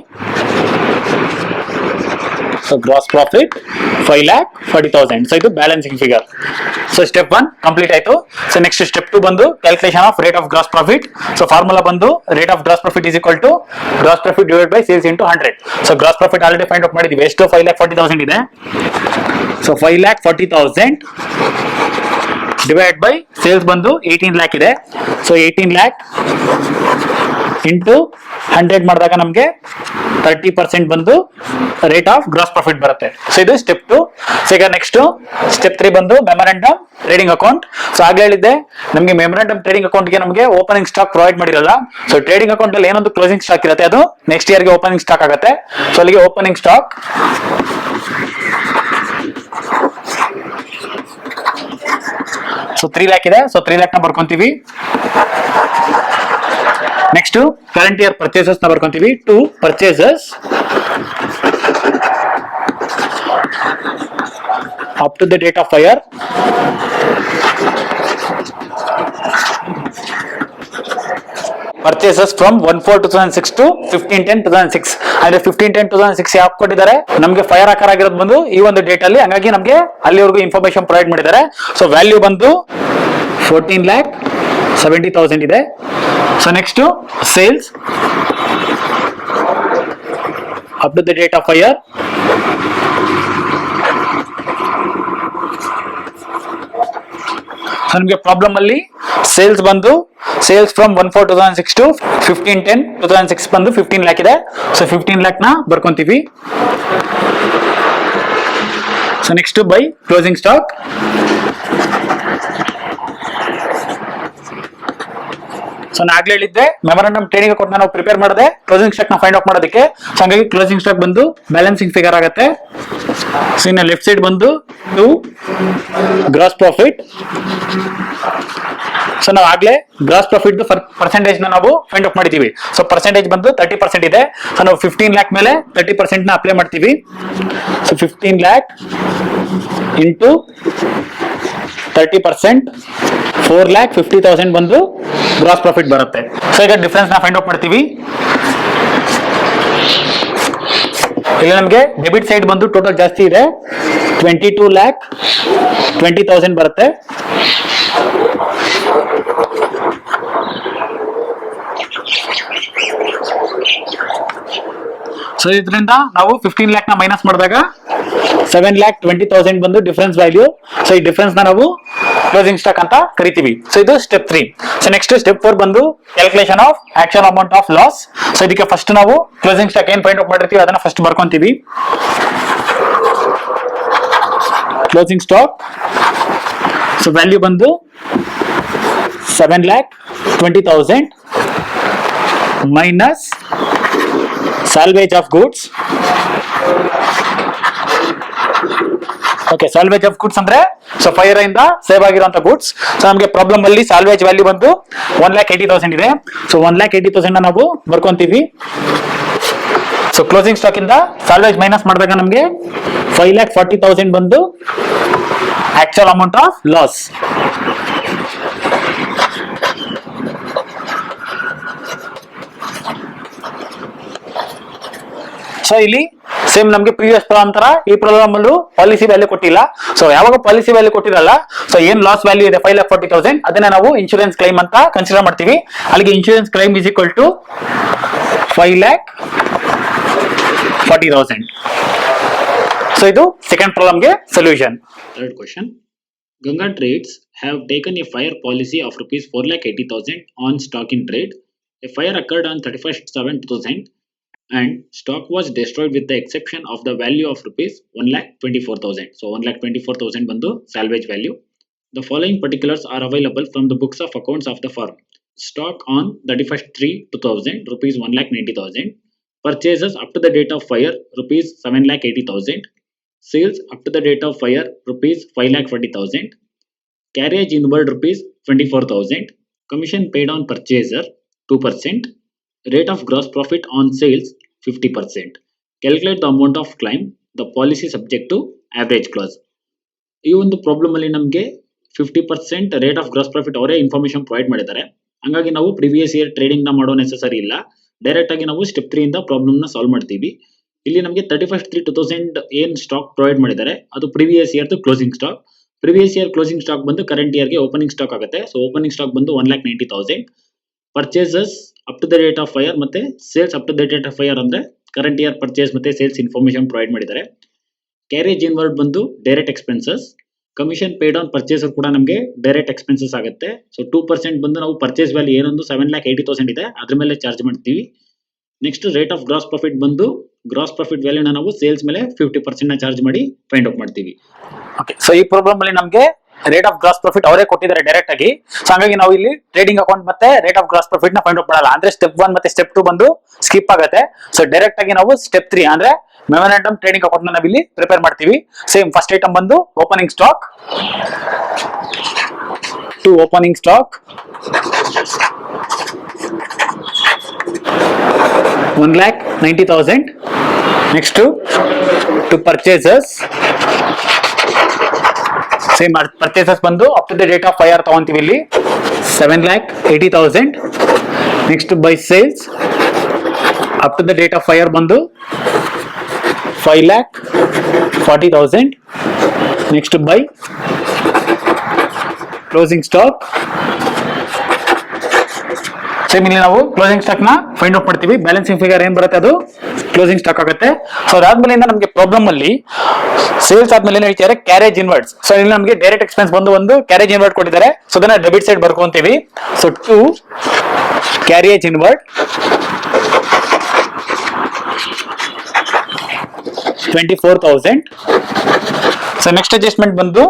So gross profit 5,40,000. ಸೊ ಇದು balancing figure. So step 1 complete ಆಯ್ತು. ಸೊ ನೆಕ್ಸ್ಟ್ ಸ್ಟೆಪ್ 2 ಬಂದು calculation of rate of gross profit. So formula ಬಂದು rate of gross profit is equal to gross profit divide by sales into 100. So gross profit already find out ಮಾಡಿದೀವಿ. ಎಷ್ಟು 5,40,000 ಇದೆ. So 5,40,000 divide by sales ಬಂದು 18 lakh ಇದೆ. So 18 lakh into 100 ಮಾಡಿದಾಗ ನಮಗೆ 30% ಬಂದು rate of gross profit ಬರುತ್ತೆ. So ಇದು ಸ್ಟೆಪ್ 2. ಸೊ ಈಗ ನೆಕ್ಸ್ಟ್ ಸ್ಟೆಪ್ 3 ಬಂದು ಮೆಮೊರಾಂಡಮ್ ಟ್ರೇಡಿಂಗ್ ಅಕೌಂಟ್. ಸೊ ಆಗ್ಲೇ ಹೇಳಿದ್ದೆ ನಮಗೆ ಮೆಮೊರಾಂಡಮ್ ಟ್ರೇಡಿಂಗ್ ಅಕೌಂಟ್ಗೆ ನಮಗೆ ಓಪನಿಂಗ್ ಸ್ಟಾಕ್ ಪ್ರೊವೈಡ್ ಮಾಡಿರಲ್ಲ. ಸೊ ಟ್ರೇಡಿಂಗ್ ಅಕೌಂಟ್ ಅಲ್ಲಿ ಏನೊಂದು ಕ್ಲೋಸಿಂಗ್ ಸ್ಟಾಕ್ ಇರುತ್ತೆ, ಅದು ನೆಕ್ಸ್ಟ್ ಇಯರ್ಗೆ ಓಪನಿಂಗ್ ಸ್ಟಾಕ್ ಆಗುತ್ತೆ. ಸೊ ಅಲ್ಲಿಗೆ ಓಪನಿಂಗ್ ಸ್ಟಾಕ್ ಸೊ 3 lakh ಇದೆ. ಸೊ 3 lakh ನ ಬರ್ಕೊಂತೀವಿ. ನೆಕ್ಸ್ಟ್ ಕರೆಂಟ್ ಇಯರ್ ಪರ್ಚೇಸಸ್ ನ ಬರ್ಕೊಂತೀವಿ. To purchases up to the date of fire. Purchases from 1/4/2006 to 15/10/2006. ಅಂದ್ರೆ 15/10/2006 ಯಾಕೆ ಕೊಟ್ಟಿದ್ದಾರೆ, ನಮಗೆ ಫೈರ್ ಆಕಾರ ಆಗಿರೋದು ಬಂದು ಈ ಒಂದು ಡೇಟ್ ಅಲ್ಲಿ, ಹಂಗಾಗಿ ನಮಗೆ ಅಲ್ಲಿವರೆಗೂ ಇನ್ಫಾರ್ಮೇಶನ್ ಪ್ರೊವೈಡ್ ಮಾಡಿದ್ದಾರೆ. ಸೊ ವ್ಯಾಲ್ಯೂ ಬಂದು 14,70,000 ಇದೆ. So next sales up to the date of fire. So ನಿಮಗೆ ಪ್ರಾಬ್ಲಮ್ ಅಲ್ಲಿ ಸೇಲ್ಸ್ ಬಂದು ಸೇಲ್ಸ್ ಫ್ರಮ್ 1/4/2006 ಟು 15/10/2006 ಬಂದು 15 lakh ಇದೆ. ಸೊ 15 lakh ನ ಬರ್ಕೊಂತೀವಿ. So next by closing stock. So ನಾನು ಆಗ್ಲೇ ಹೇಳಿದ್ದೆ ಮೆಮೊರಾಂಡಮ್ ಟ್ರೇಡಿಂಗ್ ಅಕೌಂಟ್ ನಾವು ಪ್ರಿಪೇರ್ ಮಾಡಿದೆ ಕ್ಲೋಸಿಂಗ್ ಸ್ಟಾಕ್ ನ ಫೈಂಡ್ ಔಟ್ ಮಾಡೋದಕ್ಕೆ. ಸೊ ಹಾಗಾಗಿ ಕ್ಲೋಸಿಂಗ್ ಸ್ಟಾಕ್ ಬಂದು ಬ್ಯಾಲೆನ್ಸಿಂಗ್ ಫಿಗರ್ ಆಗುತ್ತೆ. ಸೊ ಇನ್ನು ಲೆಫ್ಟ್ ಸೈಡ್ ಬಂದು ಟು ಗ್ರಾಸ್ ಪ್ರಾಫಿಟ್. ಸೊ ನಾವು ಆಗ್ಲೇ ಗ್ರಾಸ್ ಪ್ರಾಫಿಟ್ ಪರ್ಸೆಂಟೇಜ್ ನ ನಾವು ಫೈಂಡ್ ಔಟ್ ಮಾಡಿದೀವಿ. ಸೊ ಪರ್ಸೆಂಟೇಜ್ ಬಂದು 30% ಇದೆ. ಸೊ ನಾವು 15 lakh ಮೇಲೆ 30% ನ ಅಪ್ಲೈ ಮಾಡ್ತೀವಿ. ಸೊ 15 lakh ಇಂಟು 30% 4,50,000 ಬಂದು ಗ್ರಾಸ್ ಪ್ರಾಫಿಟ್ ಬರುತ್ತೆ. ಸೊ ಈಗ ಡಿಫರೆನ್ಸ್ ನ ಫೈಂಡ್ ಔಟ್ ಮಾಡ್ತೀವಿ. ಇಲ್ಲಿ ನಮಗೆ ಡೆಬಿಟ್ ಸೈಡ್ ಬಂದು ಟೋಟಲ್ ಜಾಸ್ತಿ ಇದೆ 22,20,000 ಬರುತ್ತೆ. ಸೊ ಇದರಿಂದ ನಾವು 15 lakh ನ ಮೈನಸ್ ಮಾಡಿದಾಗ 7,20,000 ಬಂದು ಡಿಫರೆನ್ಸ್ ವ್ಯಾಲ್ಯೂ. ಸೊ ಈ ಡಿಫರೆನ್ಸ್ ನ ನಾವು ಕ್ಲೋಸಿಂಗ್ ಸ್ಟಾಕ್ ಅಂತ ಕರಿತೀವಿ. ಸೊ ಇದು ಸ್ಟೆಪ್ 3. ಸೊ ನೆಕ್ಸ್ಟ್ ಸ್ಟೆಪ್ 4 ಬಂದು calculation of actual amount of loss. So ಇದಕ್ಕೆ ಫಸ್ಟ್ ನಾವು ಕ್ಲೋಸಿಂಗ್ ಸ್ಟಾಕ್ ಏನ್ ಫೈಂಡ್ ಔಟ್ ಮಾಡಿರ್ತೀವಿ ಅದನ್ನ ಫಸ್ಟ್ ಬರ್ಕೊಂತೀವಿ. ಕ್ಲೋಸಿಂಗ್ ಸ್ಟಾಕ್ ಸೊ ವ್ಯಾಲ್ಯೂ ಬಂದು 7,20,000 minus salvage of goods. Okay, salvage of goods ಅಂದ್ರೆ ಸೊ ಫೈರ್ ಇಂದ ಸೇವ್ ಆಗಿರುವಂತ ಗುಡ್ಸ್. ಸೊ ನಮಗೆ ಪ್ರಾಬ್ಲಮ್ ಅಲ್ಲಿ ಸಾಲ್ವೇಜ್ ವ್ಯಾಲ್ಯೂ ಬಂದು 1,80,000 ಇದೆ. ಸೊ 1,80,000 ನಾವು ಬರ್ಕೊಂತೀವಿ. ಸೊ ಕ್ಲೋಸಿಂಗ್ ಸ್ಟಾಕ್ ಇಂದ ಸಾಲ್ವೇಜ್ ಮೈನಸ್ ಮಾಡಿದಾಗ ನಮಗೆ 5,40,000 ಬಂದು actual amount of loss. So ಇಲ್ಲಿ ಸೇಮ್ ನಮಗೆ ಪ್ರೀವಿಯಸ್ ಪ್ರಾಬ್ಲಮ್ ತರ ಈ ಪ್ರಾಬ್ಲಮ್ ಅಲ್ಲೂ ಪಾಲಿಸಿ ವ್ಯಾಲ್ಯೂ ಕೊಟ್ಟಿಲ್ಲ. ಸೊ ಯಾವಾಗ ಪಾಲಿಸಿ ವ್ಯಾಲ್ಯೂ ಕೊಟ್ಟಿರಲ್ಲ, ಸೊ ಏನ್ ಲಾಸ್ ವ್ಯಾಲ್ಯೂ ಇದೆ 5,40,000 ಅದನ್ನ ನಾವು ಇನ್ಶೂರೆನ್ಸ್ ಕ್ಲೈಮ್ ಅಂತ ಕನ್ಸಿಡರ್ ಮಾಡ್ತೀವಿ. ಅಲ್ಲಿಗೆ insurance claim is equal to 5,40,000. So ಇದು ಸೆಕೆಂಡ್ ಪ್ರಾಬ್ಲಮ್ಗೆ solution. Third question. Ganga Trades have taken a fire policy of rupees 4,80,000 on stock in trade. A fire occurred on 31st/7/2000 and stock was destroyed with the exception of the value of rupees 1,24,000. So 1,24,000 ಬಂದು salvage value. The following particulars are available from the books of accounts of the firm. Stock on 31st/3/2000 rupees 1,90,000. Purchases up to the date of fire rupees 7,80,000. Sales up to the date of fire rupees 5,40,000. Carriage inward rupees 24,000. Commission paid on purchaser 2%. Rate of gross profit on sales 50%. Calculate the amount of claim. The policy subject to average clause. ಈ ಒಂದು problem ಅಲ್ಲಿ ನಮಗೆ 50% rate of gross profit ಅವರೇ information provide ಮಾಡಿದ್ದಾರೆ. ಹಂಗಾಗಿ ನಾವು previous year trading ನ ಮಾಡೋ ನೆಸೆಸರಿ ಇಲ್ಲ. ಡೈರೆಕ್ಟ್ ಆಗಿ ನಾವು ಸ್ಟೆಪ್ 3 ಇಂದ ಪ್ರಾಬ್ಲಮ್ ನ ಸಾಲ್ವ್ ಮಾಡ್ತೀವಿ. ಇಲ್ಲಿ ನಮಗೆ 31st/3/2000 ಏನ್ ಸ್ಟಾಕ್ ಪ್ರೊವೈಡ್ ಮಾಡಿದ್ದಾರೆ ಅದು previous year closing stock. Previous year closing stock ಬಂದು ಕರೆಂಟ್ ಇಯರ್ಗೆ ಓಪನಿಂಗ್ ಸ್ಟಾಕ್ ಆಗುತ್ತೆ. ಸೊ ಓಪನಿಂಗ್ ಸ್ಟಾಕ್ ಬಂದು 1,90,000. Purchases up to the date of fire ಮತ್ತೆ sales up to the date of fire ಅಂದ್ರೆ current year purchase ಮತ್ತೆ sales information provide ಮಾಡಿದ್ದಾರೆ. Carriage inward ಬಂದು direct expenses. Commission paid on purchaser ಕೂಡ ನಮಗೆ direct expenses ಆಗುತ್ತೆ. So 2% ಬಂದು ನಾವು ಪರ್ಚೇಸ್ ವ್ಯಾಲ್ಯೂ ಏನೊಂದು 7,80,000 ಇದೆ ಅದ್ರ ಮೇಲೆ ಚಾರ್ಜ್ ಮಾಡ್ತೀವಿ. Next rate of gross profit ಬಂದು ಗ್ರಾಸ್ ಪ್ರಾಫಿಟ್ ವ್ಯಾಲ್ಯೂನ ನಾವು ಸೇಲ್ಸ್ ಮೇಲೆ 50% ನ ಚಾರ್ಜ್ ಮಾಡಿ ಫೈಂಡ್ ಔಟ್ ಮಾಡ್ತೀವಿ. ಓಕೆ, ಸೊ ಈ ಪ್ರಾಬ್ಲಮ್ ಅಲ್ಲಿ ನಮಗೆ ರೇಟ್ ಆಫ್ ಗ್ರಾಸ್ ಪ್ರಾಫಿಟ್ ಅವರೇ ಕೊಟ್ಟಿದ್ದಾರೆ ಡೈರೆಕ್ಟ್ ಆಗಿ. ಸೊ ಹಾಗಾಗಿ ನಾವು ಇಲ್ಲಿ ಟ್ರೇಡಿಂಗ್ ಅಕೌಂಟ್ ಮತ್ತೆ ರೇಟ್ ಆಫ್ ಗ್ರಾಸ್ ಪ್ರಾಫಿಟ್ ನ ಫೈಂಡ್ ಔಟ್ ಮಾಡಲ್ಲ. ಅಂದ್ರೆ ಸ್ಟೆಪ್ 1 ಮತ್ತೆ ಸ್ಟೆಪ್ 2 ಬಂದು ಸ್ಕಿಪ್ ಆಗುತ್ತೆ. ಸೊ ಡೈರೆಕ್ಟ್ ಆಗಿ ನಾವು ಸ್ಟೆಪ್ 3 ಅಂದ್ರೆ ಮೆಮೊರಾಂಡಮ್ ಟ್ರೇಡಿಂಗ್ ಅಕೌಂಟ್ ನ ನಾವು ಇಲ್ಲಿ ಪ್ರಿಪೇರ್ ಮಾಡ್ತೀವಿ. ಸೇಮ್ ಫಸ್ಟ್ ಐಟಮ್ ಬಂದು opening stock to opening stock 1,90,000. Next to purchases same purchases ಬಂದು up to the date of fire ತಗೊಂತೀವಿ ಇಲ್ಲಿ 7,80,000. Next by sales up to the date of fire ಬಂದು 5,40,000. Next by closing stock. Same ಇಲ್ಲಿ ನಾವು closing stock ನ find out ಮಾಡ್ತೀವಿ. Balancing figure ಏನ್ ಬರುತ್ತೆ ಅದು ಕ್ಲೋಸಿಂಗ್ ಸ್ಟಾಕ್ ಆಗುತ್ತೆ. ಸೊ ಅದಾದ್ಮೇಲೆ ನಮಗೆ ಪ್ರಾಬ್ಲಮ್ ಅಲ್ಲಿ ಸೇಲ್ಸ್ ಆದ್ಮೇಲೆ ಏನ್ ಹೇಳ್ತಾರೆ ಕ್ಯಾರೇಜ್ ಇನ್ವರ್ಡ್ಸ್. ಸೊ ಇಲ್ಲಿ ನಮಗೆ ಡೈರೆಕ್ಟ್ ಎಕ್ಸ್ಪೆನ್ಸ್ ಬಂದು ಒಂದು ಕ್ಯಾರೇಜ್ ಇನ್ವರ್ಡ್ ಕೊಟ್ಟಿದ್ದಾರೆ. ಸೊ ಅದನ್ನ ಡೆಬಿಟ್ ಸೈಡ್ ಬರ್ಕೊಂತೀವಿ. So to carriage inward 24,000. So next adjustment ಬಂದು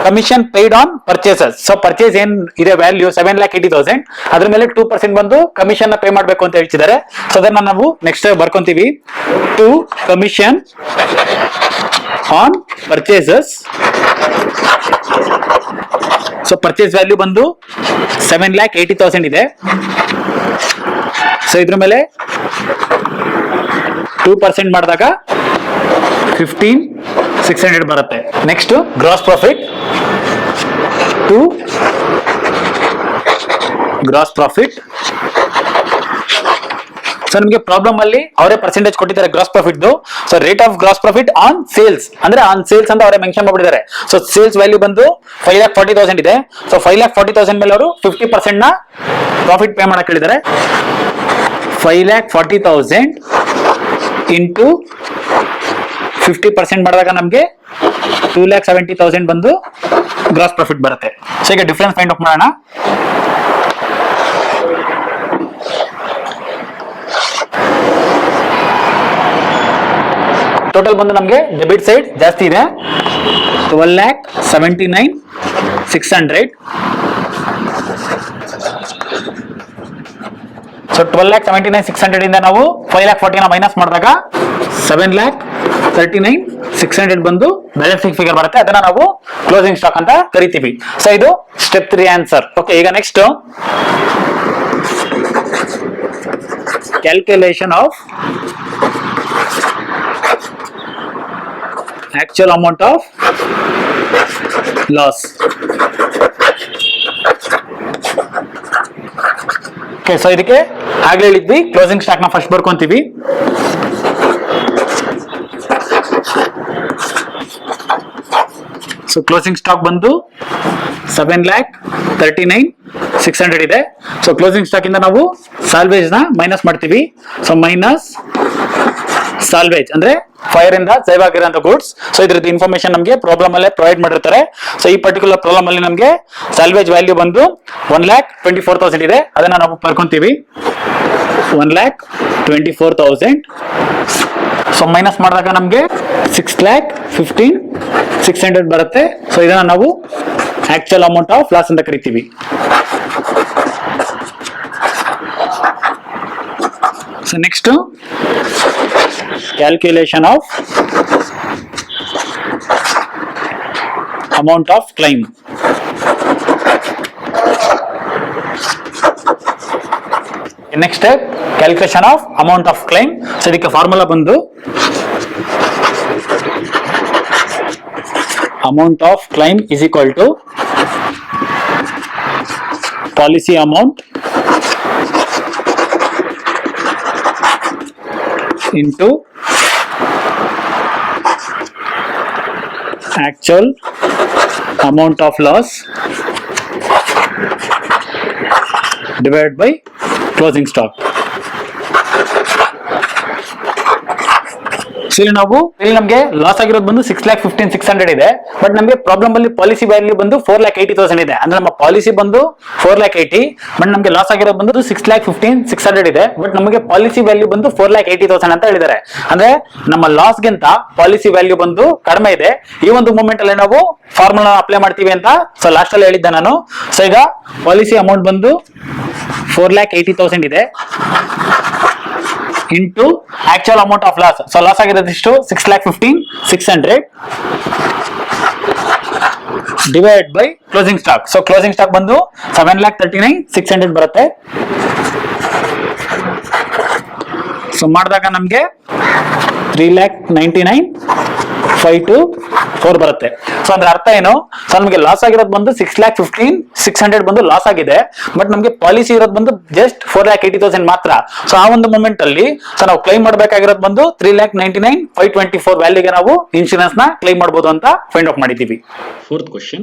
commission paid on purchases. So purchase ಏನ್ ಇದೆ ವ್ಯಾಲ್ಯೂ 7,80,000 ಅದ್ರ ಮೇಲೆ 2% ಬಂದು ಕಮಿಷನ್ ನ ಪೇ ಮಾಡಬೇಕು ಅಂತ ಹೇಳ್ತಿದ್ದಾರೆ. ಸೊ ಅದನ್ನ ನಾವು ನೆಕ್ಸ್ಟ್ ಬರ್ಕೊಂತೀವಿ. To commission on purchases. So purchase value ಬಂದು 7,80,000 ಇದೆ. ಸೊ ಇದ್ರ ಮೇಲೆ 2% ಮಾಡಿದಾಗ 15,600 ಬರುತ್ತೆ. Next gross profit to gross profit. So ನಿಮಗೆ ಪ್ರಾಬ್ಲಮ್ ಅಲ್ಲಿ ಅವರೇ ಪರ್ಸೆಂಟೇಜ್ ಕೊಟ್ಟಿದ್ದಾರೆ gross profit. So rate of gross profit on sales ಅಂದ್ರೆ ಆನ್ ಸೇಲ್ಸ್ ಅಂತ ಅವರೇ ಮೆನ್ಷನ್ ಮಾಡಿದ್ದಾರೆ. ಸೊ ಸೇಲ್ಸ್ ವ್ಯಾಲ್ಯೂ ಬಂದು 5,40,000 ಇದೆ. ಸೊ 5,40,000 ಮೇಲೆ ಅವರು 50% ನ ಪ್ರಾಫಿಟ್ ಪೇ ಮಾಡಕ್ ಹೇಳಿದ್ದಾರೆ. 5,40,000 ಇಂಟು 50% ಮಾಡಿದಾಗ ನಮಗೆ 2,70,000 ಬಂದು ಗ್ರಾಸ್ ಪ್ರಾಫಿಟ್ ಬರುತ್ತೆ. ಸೊ ಈಗ ಡಿಫರೆನ್ಸ್ ಫೈಂಡ್ ಔಟ್ ಮಾಡೋಣ. ಟೋಟಲ್ ಬಂದು ನಮಗೆ ಡೆಬಿಟ್ ಸೈಡ್ ಜಾಸ್ತಿ ಇದೆ 12,79,600. ಸೊ 12,79,600 ಇಂದ ನಾವು 5,40,000 ನ ಮೈನಸ್ ಮಾಡಿದಾಗ 7,39,600 ಬಂದು ಬ್ಯಾಲೆನ್ಸಿಂಗ್ ಫಿಗರ್ ಬರುತ್ತೆ. ಅದನ್ನ ನಾವು ಕ್ಲೋಸಿಂಗ್ ಸ್ಟಾಕ್ ಅಂತ ಕರಿತೀವಿ. ಸೊ ಇದು ಸ್ಟೆಪ್ 3 ಆನ್ಸರ್. ಓಕೆ, ಈಗ next calculation of actual amount of loss. Okay, so ಇದಕ್ಕೆ ಆಗ್ಲೇ ಹೇಳಿದ್ವಿ ಕ್ಲೋಸಿಂಗ್ ಸ್ಟಾಕ್ ನ ಫಸ್ಟ್ ಬರ್ಕೊಂತೀವಿ. ಸೊ ಕ್ಲೋಸಿಂಗ್ ಸ್ಟಾಕ್ ಬಂದು 7,39,600 ಇದೆ. ಸೊ ಕ್ಲೋಸಿಂಗ್ ಸ್ಟಾಕ್ ಇಂದ ನಾವು ಸಾಲ್ವೇಜ್ ನ ಮೈನಸ್ ಮಾಡ್ತೀವಿ. ಸೊ ಮೈನಸ್ ಸಾಲ್ವೇಜ್ ಅಂದ್ರೆ ಫೈರ್ ಇಂದ ಸೇವ್ ಆಗಿರೋಂಥ ಗೂಡ್ಸ್. ಸೊ ಇದ್ರದ್ದು ಇನ್ಫಾರ್ಮೇಶನ್ ನಮಗೆ ಪ್ರಾಬ್ಲಮ್ ಅಲ್ಲೇ ಪ್ರೊವೈಡ್ ಮಾಡಿರ್ತಾರೆ. ಸೊ ಈ ಪರ್ಟಿಕ್ಯುಲರ್ ಪ್ರಾಬ್ಲಮ್ ಅಲ್ಲಿ ನಮಗೆ ಸಾಲ್ವೇಜ್ ವ್ಯಾಲ್ಯೂ ಬಂದು 1,24,000 ಇದೆ. ಅದನ್ನ ನಾವು ಬರ್ಕೊಂತೀವಿ 1,24,000. ಸೊ ಮೈನಸ್ ಮಾಡಿದಾಗ ನಮಗೆ 6,15,600 ಬರುತ್ತೆ. ಸೊ ಇದನ್ನ ನಾವು ಆಕ್ಚುಯಲ್ ಅಮೌಂಟ್ ಆಫ್ ಲಾಸ್ ಅಂತ ಕರಿತೀವಿ. So next calculation of amount of claim. Next step calculation of amount of claim. So ಇದಕ್ಕೆ ಫಾರ್ಮುಲಾ ಬಂದು amount of claim is equal to policy amount into actual amount of loss divided by closing stock. So ಇಲ್ಲಿ ನಮಗೆ loss ಆಗಿರೋದು ಬಂದು 6,15,600 ಇದೆ. But ನಮಗೆ problem ಅಲ್ಲಿ policy value ಬಂದು 4,80,000 ಇದೆ. ಅಂದ್ರೆ ನಮ್ಮ ಪಾಲಿಸಿ ಬಂದು 4,80,000 ಬಟ್ ನಮಗೆ ಲಾಸ್ ಆಗಿರೋದು ಬಂದು 6,15,600 ಇದೆ. ಬಟ್ ನಮಗೆ ಪಾಲಿಸಿ ವ್ಯಾಲ್ಯೂ ಬಂದು 4,80,000 ಅಂತ ಹೇಳಿದ್ದಾರೆ. ಅಂದ್ರೆ ನಮ್ಮ ಲಾಸ್ ಗಿಂತ ಪಾಲಿಸಿ ವ್ಯಾಲ್ಯೂ ಬಂದು ಕಡಿಮೆ ಇದೆ. ಈ ಒಂದು ಮೂಮೆಂಟ್ ಅಲ್ಲಿ ನಾವು ಫಾರ್ಮುಲಾ ಅಪ್ಲೈ ಮಾಡ್ತೀವಿ ಅಂತ ಸೊ ಲಾಸ್ಟ್ ಅಲ್ಲಿ ಹೇಳಿದ್ದೆ ನಾನು. ಸೊ ಈಗ ಪಾಲಿಸಿ ಅಮೌಂಟ್ ಬಂದು 4,80,000 ಇದೆ into actual amount of loss. So loss ಆಗಿರೋದು ಇಷ್ಟು 6,15,600 divide by closing stock. So closing stock ಬಂದು 7,39,600 ಬರುತ್ತೆ. ಸೊ ಮಾಡಿದಾಗ ನಮಗೆ 3,99,524 ಬರುತ್ತೆ. ಸೊ ಅಂದ್ರೆ ಅರ್ಥ ಏನು? ಸೊ ನಮಗೆ ಲಾಸ್ ಆಗಿರೋದು ಬಂದು 6,15,600 ಬಂದು ಲಾಸ್ ಆಗಿದೆ. ಬಟ್ ನಮಗೆ ಪಾಲಿಸಿ ಇರೋದು ಬಂದು ಜಸ್ಟ್ 4,80,000 ಮಾತ್ರ. ಸೊ ಆ ಒಂದು ಮೂಮೆಂಟ್ ಅಲ್ಲಿ ಸೊ ನಾವು ಕ್ಲೈಮ್ ಮಾಡಬೇಕಾಗಿರೋದು ಬಂದು 3,99,524 ವ್ಯಾಲ್ಯೂಗೆ ನಾವು ಇನ್ಶೂರೆನ್ಸ್ ನ ಕ್ಲೈಮ್ ಮಾಡಬಹುದು ಅಂತ ಫೈಂಡ್ ಔಟ್ ಮಾಡಿದೀವಿ. Fourth question.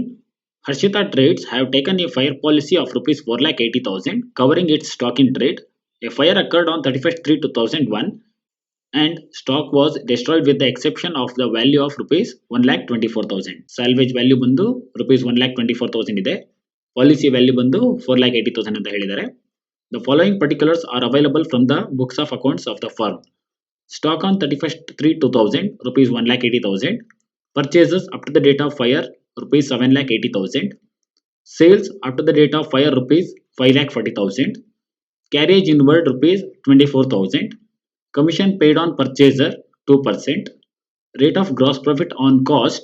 Harshita Trades have taken a fire policy of rupees 4,80,000 covering its stock in trade. A fire occurred on 31st/3/2001 and stock was destroyed with the exception of the value of rupees 1,24,000. Salvage value ಬಂದು rupees 1,24,000 ಇದೆ. Policy value ಬಂದು 4,80,000 ಅಂತ ಹೇಳಿದ್ದಾರೆ. The following particulars are available from the books of accounts of the firm. Stock on 31st/3/2000 rupees 1,80,000. Purchases up to the date of fire rupees 7,80,000. Sales up to the date of fire rupees 5,40,000. Carriage inward rupees 24,000. Commission paid on purchaser 2%. Rate of gross profit on cost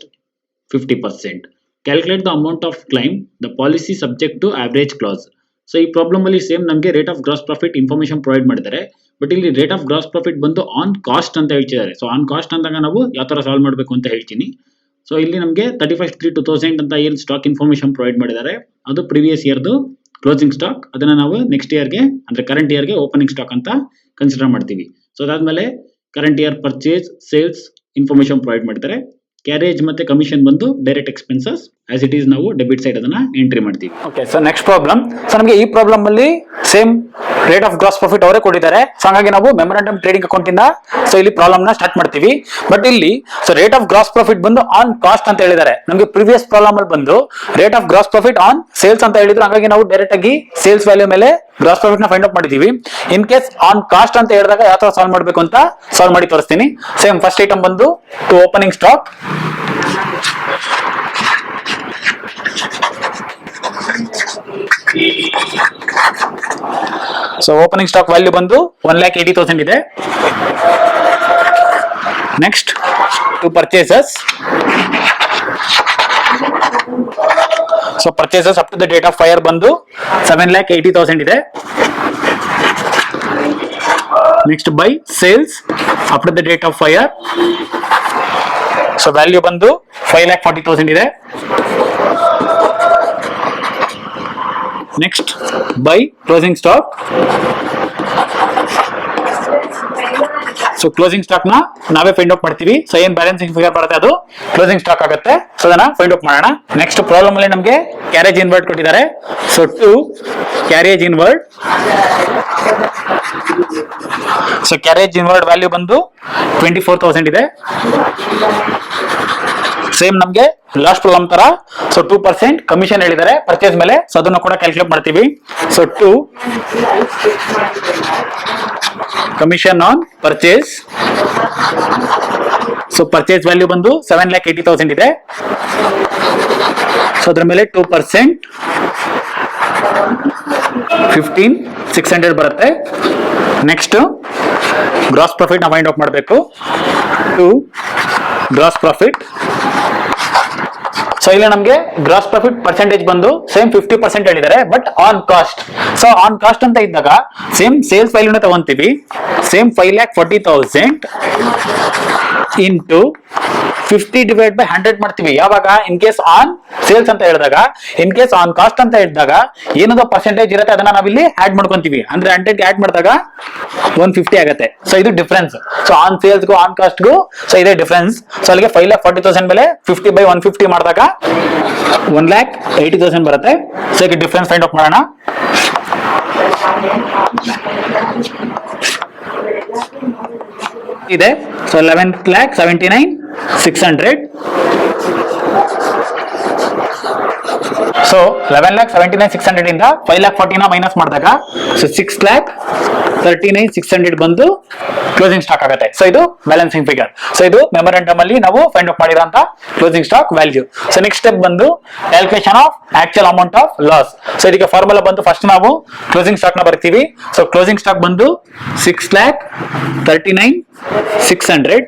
50%. Calculate the amount of claim. The policy subject to average clause. So ಈ problem ಅಲ್ಲಿ same ನಮಗೆ rate of gross profit information provide ಮಾಡಿದ್ದಾರೆ. But ಇಲ್ಲಿ rate of gross profit ಬಂದು on cost ಅಂತ ಹೇಳ್ತಿದ್ದಾರೆ. So on cost ಅಂದಾಗ ನಾವು ಯಾವ ತರ ಸಾಲ್ವ್ ಮಾಡಬೇಕು ಅಂತ ಹೇಳ್ತೀನಿ. ಸೊ ಇಲ್ಲಿ ನಮಗೆ 31st/3/2000 ಅಂತ ಏನು ಸ್ಟಾಕ್ ಇನ್ಫಾರ್ಮೇಶನ್ ಪ್ರೊವೈಡ್ ಮಾಡಿದ್ದಾರೆ ಅದು ಪ್ರಿವಿಯಸ್ ಇಯರ್ದು ಕ್ಲೋಸಿಂಗ್ ಸ್ಟಾಕ್. ಅದನ್ನ ನಾವು ನೆಕ್ಸ್ಟ್ ಇಯರ್ಗೆ ಅಂದ್ರೆ ಕರೆಂಟ್ ಇಯರ್ಗೆ ಓಪನಿಂಗ್ ಸ್ಟಾಕ್ ಅಂತ ಕನ್ಸಿಡರ್ ಮಾಡ್ತೀವಿ. ಸೊ ಅದಾದ್ಮೇಲೆ current year purchase sales information provide ಮಾಡ್ತಾರೆ. ಕ್ಯಾರೇಜ್ ಮತ್ತೆ ಕಮಿಷನ್ ಬಂದು direct expenses as it is ನಾವು ಡೆಬಿಟ್ ಸೈಡ್ ಅದನ್ನ ಎಂಟ್ರಿ ಮಾಡ್ತೀವಿ. Okay, so next problem. So ನಮಗೆ ಈ ಪ್ರಾಬ್ಲಮ್ ಅಲ್ಲಿ same rate of gross profit ಅವರೇ ಕೊಟ್ಟಿದ್ದಾರೆ. ಸೊ ಹಾಗಾಗಿ ನಾವು ಮೆಮೊರಾಂಡಮ್ ಟ್ರೇಡಿಂಗ್ ಅಕೌಂಟ್ ಇಂದ ಸೊ ಇಲ್ಲಿ ಪ್ರಾಬ್ಲಮ್ ನ ಸ್ಟಾರ್ಟ್ ಮಾಡ್ತೀವಿ. ಬಟ್ ಇಲ್ಲಿ so rate of gross profit ಬಂದು ಆನ್ ಕಾಸ್ಟ್ ಅಂತ ಹೇಳಿದ್ದಾರೆ. ನಮಗೆ ಪ್ರಿವಿಯಸ್ ಪ್ರಾಬ್ಲಮ್ ಅಲ್ಲಿ ಬಂದು rate of gross profit on sales ಅಂತ ಹೇಳಿದ್ರು. ಹಾಗಾಗಿ ನಾವು ಡೈರೆಕ್ಟ್ ಆಗಿ ಸೇಲ್ಸ್ ವ್ಯಾಲ್ಯೂ ಮೇಲೆ ಗ್ರಾಸ್ ಪ್ರಾಫಿಟ್ ನ ಫೈಂಡ್ ಔಟ್ ಮಾಡಿದೀವಿ. ಇನ್ ಕೇಸ್ ಆನ್ ಕಾಸ್ಟ್ ಅಂತ ಹೇಳಿದಾಗ ಯಾವ ತರ ಸಾಲ್ವ್ ಮಾಡಬೇಕು ಅಂತ ಸಾಲ್ವ್ ಮಾಡಿ ತೋರಿಸ್ತೀನಿ. ಸೇಮ್ ಫಸ್ಟ್ ಐಟಮ್ ಬಂದು to opening stock. So opening stock value ಬಂದು 1,80,000 ಇದೆ. Next to purchases. So purchases up to the date of fire ಬಂದು 7,80,000 ಇದೆ. Next by sales up to the date of fire. So value ಬಂದು 5,40,000 ಇದೆ. Next by closing stock so closing stock ನ ನಾವೇ find out ಮಾಡ್ತೀವಿ. So ಏನ್ balancing figure ಬರುತ್ತೆ ಅದು ಕ್ಲೋಸಿಂಗ್ ಸ್ಟಾಕ್ ಆಗುತ್ತೆ. ಸೊ ಅದನ್ನ ಫೈಂಡ್ ಔಟ್ ಮಾಡೋಣ. ನೆಕ್ಸ್ಟ್ ಪ್ರಾಬ್ಲಮ್ ಅಲ್ಲಿ ನಮಗೆ ಕ್ಯಾರೇಜ್ ಇನ್ವರ್ಡ್ ಕೊಟ್ಟಿದ್ದಾರೆ. So to carriage inward, so carriage inward value ಬಂದು 24,000 ಇದೆ. ಸೇಮ್ ನಮಗೆ ಲಾಸ್ಟ್ ಪ್ರಾಬ್ಲಮ್ ತರ. ಸೊ 2% ಕಮಿಷನ್ ಹೇಳಿದ್ದಾರೆ ಪರ್ಚೇಸ್ ಮೇಲೆ. ಸೊ ಅದನ್ನು ಕೂಡ ಕ್ಯಾಲ್ಕುಲೇಟ್ ಮಾಡ್ತೀವಿ. So 2 commission on purchase. So purchase value ಬಂದು 7,80,000 ಇದೆ. ಸೊ ಅದ್ರ ಮೇಲೆ 2% 15,600 ಬರುತ್ತೆ. ನೆಕ್ಸ್ಟ್ ಗ್ರಾಸ್ ಪ್ರಾಫಿಟ್ ನಾವು ಫೈಂಡ್ ಔಟ್ ಮಾಡಬೇಕು. To gross profit. ಸೊ ಇಲ್ಲಿ ನಮಗೆ ಗ್ರಾಸ್ ಪ್ರಾಫಿಟ್ ಪರ್ಸೆಂಟೇಜ್ ಬಂದು ಸೇಮ್ 50% ಹೇಳಿದ್ದಾರೆ, but on cost. So on cost ಅಂತ ಇದ್ದಾಗ ಸೇಮ್ ಸೇಲ್ಸ್ ವ್ಯಾಲ್ಯೂನ ತಗೊಂತೀವಿ. ಸೇಮ್ 5,40,000 ಇಂಟು 50 ಡಿವೈಡ್ ಬೈ 100 ಮಾಡ್ತೀವಿ. ಯಾವಾಗ ಇನ್ ಕೇಸ್ ಆನ್ ಸೇಲ್ಸ್ ಅಂತ ಹೇಳಿದಾಗ, ಇನ್ ಕೇಸ್ ಆನ್ ಕಾಸ್ಟ್ ಅಂತ ಹೇಳಿದಾಗ ಏನೋ ಪರ್ಸೆಂಟೇಜ್ ಇರುತ್ತೆ ಅದನ್ನ ನಾವಿಲ್ಲಿ ಆಡ್ ಮಾಡ್ಕೊಂತೀವಿ. ಅಂದ್ರೆ 100 ಆಡ್ ಮಾಡಿದಾಗ 150 ಆಗುತ್ತೆ. ಸೊ ಇದು ಡಿಫ್ರೆನ್ಸ್. ಸೊ ಆನ್ ಸೇಲ್ಸ್ಗೂ ಆನ್ ಕಾಸ್ಟ್ಗೂ ಸೊ ಇದೇ ಡಿಫ್ರೆನ್ಸ್. ಸೊ ಅಲ್ಲಿಗೆ 5,40,000 ಮೇಲೆ 50 ಬೈ 150 ಮಾಡಿದಾಗ 1,80,000 ಬರುತ್ತೆ. ಸೊ ಈಗ ಡಿಫ್ರೆನ್ಸ್ ಫೈಂಡ್ ಔಟ್ ಮಾಡೋಣ. ಇದೆ. ಸೊ 11,79,600. ಸೊ 11,79,600 ಇಂದ 5,40,000 ಮೈನಸ್ ಮಾಡಿದಾಗ ಸೊ 6,39,600 ಬಂದು ಕ್ಲೋಸಿಂಗ್ ಸ್ಟಾಕ್ ಆಗುತ್ತೆ. ಸೊ ಇದು ಬ್ಯಾಲೆನ್ಸಿಂಗ್ ಫಿಗರ್. ಸೊ ಇದು ಮೆಮೊರಂಡಮ್ ಅಲ್ಲಿ ನಾವು ಫೈಂಡ್ ಔಟ್ ಮಾಡಿರೋಂತ closing stock value. So next step ಬಂದು calculation of actual amount of loss. So ಇದಕ್ಕೆ ಫಾರ್ಮುಲಾ ಬಂದು ಫಸ್ಟ್ ನಾವು ಕ್ಲೋಸಿಂಗ್ ಸ್ಟಾಕ್ ನ ಬರ್ತೀವಿ. ಸೊ ಕ್ಲೋಸಿಂಗ್ ಸ್ಟಾಕ್ ಬಂದು 6,39,600.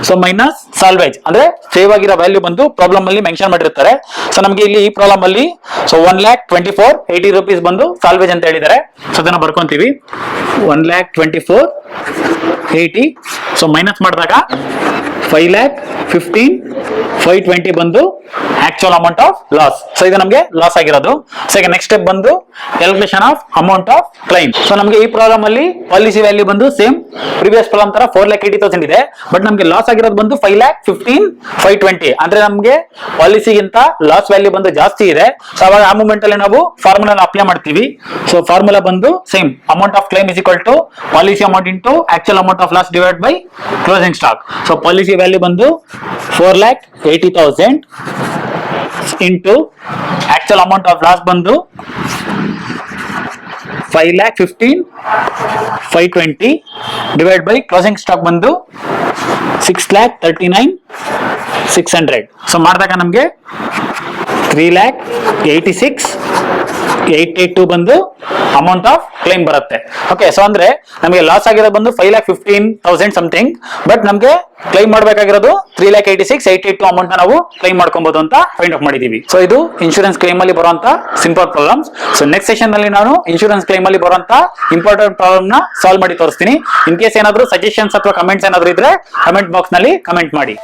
ಸೊ ಮೈನಸ್ ಸಾಲ್ವೇಜ್ ಅಂದ್ರೆ ಸೇವ್ ಆಗಿರೋ ವ್ಯಾಲ್ಯೂ ಬಂದು ಪ್ರಾಬ್ಲಮ್ ಅಲ್ಲಿ ಮೆನ್ಷನ್ ಮಾಡಿರ್ತಾರೆ. ಸೊ ನಮಗೆ ಇಲ್ಲಿ ಈ ಪ್ರಾಬ್ಲಮ್ ಅಲ್ಲಿ ಸೊ 1,24,80 rupees ಬಂದು ಸಾಲ್ವೇಜ್ ಅಂತ ಹೇಳಿದ್ದಾರೆ. ಸೊ ಅದನ್ನ ಬರ್ಕೊಂತೀವಿ. 1,24,80. ಸೊ ಮೈನಸ್ ಮಾಡಿದಾಗ 5,15,520 ಬಂದು actual amount of loss. So ಇದು ನಮಗೆ ಲಾಸ್ ಆಗಿರೋದು. ಸೊ ಈಗ ನೆಕ್ಸ್ಟ್ ಸ್ಟೆಪ್ ಬಂದು calculation of amount of claim. So ನಮಗೆ ಈ ಪ್ರಾಬ್ಲಮ್ ಅಲ್ಲಿ ಪಾಲಿಸಿ ವ್ಯಾಲ್ಯೂ ಬಂದು ಸೇಮ್ ಪ್ರಿವಿಯಸ್ ಪ್ರಾಬ್ಲಮ್ ತರ 4,80,000 ಇದೆ, ಬಟ್ ನಮಗೆ ಲಾಸ್ ಆಗಿರೋದು ಬಂದು 5,15,520. ಅಂದ್ರೆ ನಮಗೆ ಪಾಲಿಸಿಗಿಂತ ಲಾಸ್ ವ್ಯಾಲ್ಯೂ ಬಂದು ಜಾಸ್ತಿ ಇದೆ. ಸೊ ಅವಾಗ ಆ ಮೂಮೆಂಟ್ ಅಲ್ಲಿ ನಾವು ಫಾರ್ಮುಲಾ ಅಪ್ಲೈ ಮಾಡ್ತೀವಿ. ಸೊ ಫಾರ್ಮುಲಾ ಬಂದು same amount of claim is equal to policy amount into actual amount of loss divide by closing stock. So policy value ಬಂದು 4,80,000 into actual amount of loss ಬಂದು 5,15,520 divide by closing stock ಬಂದು 6,39,600. So ಮಾಡಿದಾಗ ನಮಗೆ 3,86,882 ಬಂದು amount of claim ಬರುತ್ತೆ. Okay. So ಅಂದ್ರೆ ನಮಗೆ loss ಆಗಿರೋದು ಬಂದು 5,15,000 ಸಮಥಿಂಗ್, ಬಟ್ ನಮಗೆ ಕ್ಲೈಮ್ ಮಾಡಬೇಕಾಗಿರೋದು 3,86,882 ಅಮೌಂಟ್ ನಾವು ಕ್ಲೈಮ್ ಮಾಡ್ಕೊಬಹುದು ಅಂತ ಫೈಂಡ್ ಔಟ್ ಮಾಡಿದೀವಿ. ಸೊ ಇದು ಇನ್ಶೂರೆನ್ಸ್ ಕ್ಲೈಮ್ ಅಲ್ಲಿ ಬರುವಂತ simple problems. So next session ನಲ್ಲಿ ನಾನು ಇನ್ಶೂರೆನ್ಸ್ ಕ್ಲೈಮ್ ಅಲ್ಲಿ ಬರುವಂತ ಇಂಪಾರ್ಟೆಂಟ್ ಪ್ರಾಬ್ಲಮ್ ನ ಸಾಲ್ವ್ ಮಾಡಿ ತೋರಿಸ್ತೀನಿ. ಇನ್ ಕೇಸ್ ಏನಾದ್ರು ಸಜೆಷನ್ಸ್ ಅಥವಾ ಕಮೆಂಟ್ಸ್ ಏನಾದ್ರು ಇದ್ರೆ ಕಮೆಂಟ್ ಬಾಕ್ಸ್ ನಲ್ಲಿ ಕಮೆಂಟ್ ಮಾಡಿ.